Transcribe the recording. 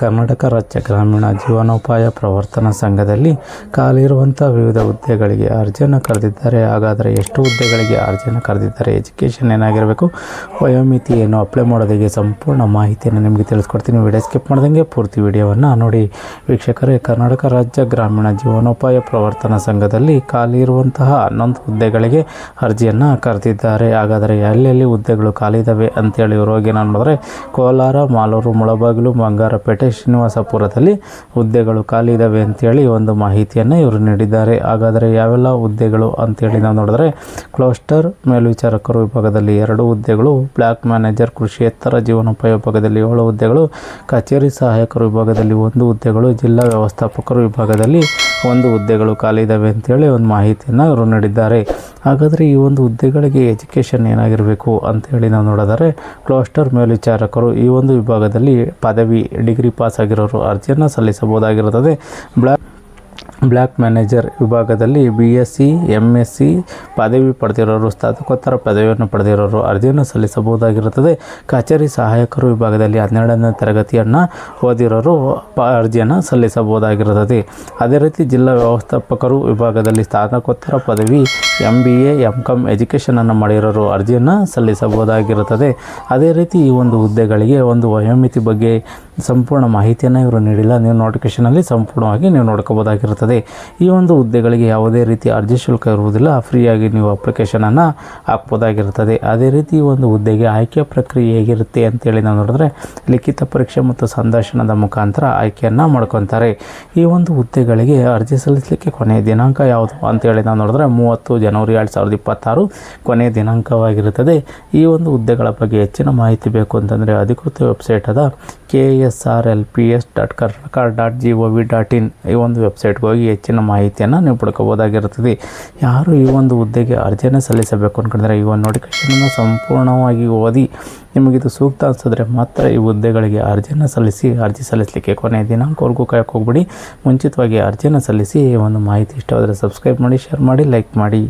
ಕರ್ನಾಟಕ ರಾಜ್ಯ ಗ್ರಾಮೀಣ ಜೀವನೋಪಾಯ ಪ್ರವರ್ತನಾ ಸಂಘದಲ್ಲಿ ಖಾಲಿರುವಂಥ ವಿವಿಧ ಹುದ್ದೆಗಳಿಗೆ ಅರ್ಜಿಯನ್ನು ಕರೆದಿದ್ದಾರೆ. ಹಾಗಾದರೆ ಎಷ್ಟು ಹುದ್ದೆಗಳಿಗೆ ಅರ್ಜಿಯನ್ನು ಕರೆದಿದ್ದಾರೆ, ಎಜುಕೇಷನ್ ಏನಾಗಿರಬೇಕು, ವಯೋಮಿತಿ ಏನು, ಅಪ್ಲೈ ಮಾಡೋದಿಗೆ ಸಂಪೂರ್ಣ ಮಾಹಿತಿಯನ್ನು ನಿಮಗೆ ತಿಳಿಸ್ಕೊಡ್ತೀನಿ. ವಿಡಿಯೋ ಸ್ಕಿಪ್ ಮಾಡ್ದಂಗೆ ಪೂರ್ತಿ ವಿಡಿಯೋವನ್ನು ನೋಡಿ. ವೀಕ್ಷಕರೇ, ಕರ್ನಾಟಕ ರಾಜ್ಯ ಗ್ರಾಮೀಣ ಜೀವನೋಪಾಯ ಪ್ರವರ್ತನಾ ಸಂಘದಲ್ಲಿ ಖಾಲಿ ಇರುವಂತಹ 11 ಹುದ್ದೆಗಳಿಗೆ ಅರ್ಜಿಯನ್ನು ಕರೆದಿದ್ದಾರೆ. ಹಾಗಾದರೆ ಎಲ್ಲೆಲ್ಲಿ ಹುದ್ದೆಗಳು ಖಾಲಿ ಇದ್ದಾವೆ ಅಂತೇಳಿ ಇವ್ರಿಗೆ ನಾನು ನೋಡಿದ್ರೆ ಕೋಲಾರ, ಮಾಲೂರು, ಮುಳಬಾಗಿಲು, ಬಂಗಾರಪೇಟೆ, ಶ್ರೀನಿವಾಸಪುರದಲ್ಲಿ ಹುದ್ದೆಗಳು ಖಾಲಿ ಇದ್ದಾವೆ ಅಂತೇಳಿ ಒಂದು ಮಾಹಿತಿಯನ್ನು ಇವರು ನೀಡಿದ್ದಾರೆ. ಹಾಗಾದರೆ ಯಾವೆಲ್ಲ ಹುದ್ದೆಗಳು ಅಂತೇಳಿ ನಾವು ನೋಡಿದ್ರೆ ಕ್ಲಸ್ಟರ್ ಮೇಲ್ವಿಚಾರಕರು ವಿಭಾಗದಲ್ಲಿ 2 ಹುದ್ದೆಗಳು, ಬ್ಲಾಕ್ ಮ್ಯಾನೇಜರ್ ಕೃಷಿಯೇತರ ಜೀವನೋಪಾಯ ವಿಭಾಗದಲ್ಲಿ 7 ಹುದ್ದೆಗಳು, ಕಚೇರಿ ಸಹಾಯಕರು ವಿಭಾಗದಲ್ಲಿ 1 ಹುದ್ದೆಗಳು, ಜಿಲ್ಲಾ ವ್ಯವಸ್ಥಾಪಕರು ವಿಭಾಗದಲ್ಲಿ 1 ಹುದ್ದೆಗಳು ಖಾಲಿ ಇದ್ದಾವೆ ಅಂತೇಳಿ ಒಂದು ಮಾಹಿತಿಯನ್ನು ಇವರು ನೀಡಿದ್ದಾರೆ. ಹಾಗಾದರೆ ಈ ಒಂದು ಹುದ್ದೆಗಳಿಗೆ ಎಜುಕೇಷನ್ ಏನಾಗಿರಬೇಕು ಅಂತೇಳಿ ನಾವು ನೋಡಿದರೆ ಕ್ಲಸ್ಟರ್ ಮೇಲ್ವಿಚಾರಕರು ಈ ಒಂದು ವಿಭಾಗದಲ್ಲಿ ಪದವಿ ಡಿಗ್ರಿ ಪಾಸ್ ಆಗಿರೋರು ಅರ್ಜಿಯನ್ನು ಸಲ್ಲಿಸಬಹುದಾಗಿರುತ್ತದೆ. ಬ್ಲಾಕ್ ಮ್ಯಾನೇಜರ್ ವಿಭಾಗದಲ್ಲಿ BSc MSc ಪದವಿ ಪಡೆದಿರೋರು, ಸ್ನಾತಕೋತ್ತರ ಪದವಿಯನ್ನು ಪಡೆದಿರೋರು ಅರ್ಜಿಯನ್ನು ಸಲ್ಲಿಸಬಹುದಾಗಿರುತ್ತದೆ. ಕಚೇರಿ ಸಹಾಯಕರು ವಿಭಾಗದಲ್ಲಿ 12ನೇ ತರಗತಿಯನ್ನು ಓದಿರೋರು ಅರ್ಜಿಯನ್ನು ಸಲ್ಲಿಸಬಹುದಾಗಿರುತ್ತದೆ. ಅದೇ ರೀತಿ ಜಿಲ್ಲಾ ವ್ಯವಸ್ಥಾಪಕರು ವಿಭಾಗದಲ್ಲಿ ಸ್ನಾತಕೋತ್ತರ ಪದವಿ MBA MCom ಎಜುಕೇಷನನ್ನು ಮಾಡಿರೋರು ಅರ್ಜಿಯನ್ನು ಸಲ್ಲಿಸಬಹುದಾಗಿರುತ್ತದೆ. ಅದೇ ರೀತಿ ಈ ಒಂದು ಹುದ್ದೆಗಳಿಗೆ ಒಂದು ವಯೋಮಿತಿ ಬಗ್ಗೆ ಸಂಪೂರ್ಣ ಮಾಹಿತಿಯನ್ನು ಇವರು ನೀಡಿಲ್ಲ. ನೀವು ನೋಟಿಫಿಕೇಷನಲ್ಲಿ ಸಂಪೂರ್ಣವಾಗಿ ನೀವು ನೋಡ್ಕೋಬೋದಾಗಿರುತ್ತದೆ. ಈ ಒಂದು ಹುದ್ದೆಗಳಿಗೆ ಯಾವುದೇ ರೀತಿ ಅರ್ಜಿ ಶುಲ್ಕ ಇರುವುದಿಲ್ಲ, ಫ್ರೀಯಾಗಿ ನೀವು ಅಪ್ಲಿಕೇಶನನ್ನು ಹಾಕ್ಬೋದಾಗಿರುತ್ತದೆ. ಅದೇ ರೀತಿ ಈ ಒಂದು ಹುದ್ದೆಗೆ ಆಯ್ಕೆ ಪ್ರಕ್ರಿಯೆ ಹೇಗಿರುತ್ತೆ ಅಂತೇಳಿ ನಾವು ನೋಡಿದ್ರೆ ಲಿಖಿತ ಪರೀಕ್ಷೆ ಮತ್ತು ಸಂದರ್ಶನದ ಮುಖಾಂತರ ಆಯ್ಕೆಯನ್ನು ಮಾಡ್ಕೊತಾರೆ. ಈ ಒಂದು ಹುದ್ದೆಗಳಿಗೆ ಅರ್ಜಿ ಸಲ್ಲಿಸಲಿಕ್ಕೆ ಕೊನೆಯ ದಿನಾಂಕ ಯಾವುದು ಅಂತೇಳಿ ನಾವು ನೋಡಿದ್ರೆ 30 ಜನವರಿ 2026 ಕೊನೆಯ ದಿನಾಂಕವಾಗಿರುತ್ತದೆ. ಈ ಒಂದು ಹುದ್ದೆಗಳ ಬಗ್ಗೆ ಹೆಚ್ಚಿನ ಮಾಹಿತಿ ಬೇಕು ಅಂತಂದರೆ ಅಧಿಕೃತ ವೆಬ್ಸೈಟ್ ಆದ KSRLPS.karnataka.gov.in ಈ ಒಂದು ವೆಬ್ಸೈಟ್ಗೆ ಹೋಗಿ ಹೆಚ್ಚಿನ ಮಾಹಿತಿಯನ್ನು ನೀವು ಪಡ್ಕೋಬೋದಾಗಿರುತ್ತದೆ. ಯಾರು ಈ ಒಂದು ಹುದ್ದೆಗೆ ಅರ್ಜಿಯನ್ನು ಸಲ್ಲಿಸಬೇಕು ಅಂದ್ಕೊಂಡ್ರೆ ಈ ಒಂದು ನೋಟಿಫಿಕೇಷನನ್ನು ಸಂಪೂರ್ಣವಾಗಿ ಓದಿ ನಿಮಗಿದು ಸೂಕ್ತ ಅನಿಸಿದ್ರೆ ಮಾತ್ರ ಈ ಹುದ್ದೆಗಳಿಗೆ ಅರ್ಜಿಯನ್ನು ಸಲ್ಲಿಸಿ. ಅರ್ಜಿ ಸಲ್ಲಿಸಲಿಕ್ಕೆ ಕೊನೆಯ ದಿನಾಂಕವರೆಗೂ ಕಾಯಕ್ಕೆ ಹೋಗ್ಬಿಡಿ. ಮುಂಚಿತವಾಗಿ ಅರ್ಜಿಯನ್ನು ಸಲ್ಲಿಸಿ. ಈ ಒಂದು ಮಾಹಿತಿ ಇಷ್ಟವಾದರೆ ಸಬ್ಸ್ಕ್ರೈಬ್ ಮಾಡಿ, ಶೇರ್ ಮಾಡಿ, ಲೈಕ್ ಮಾಡಿ.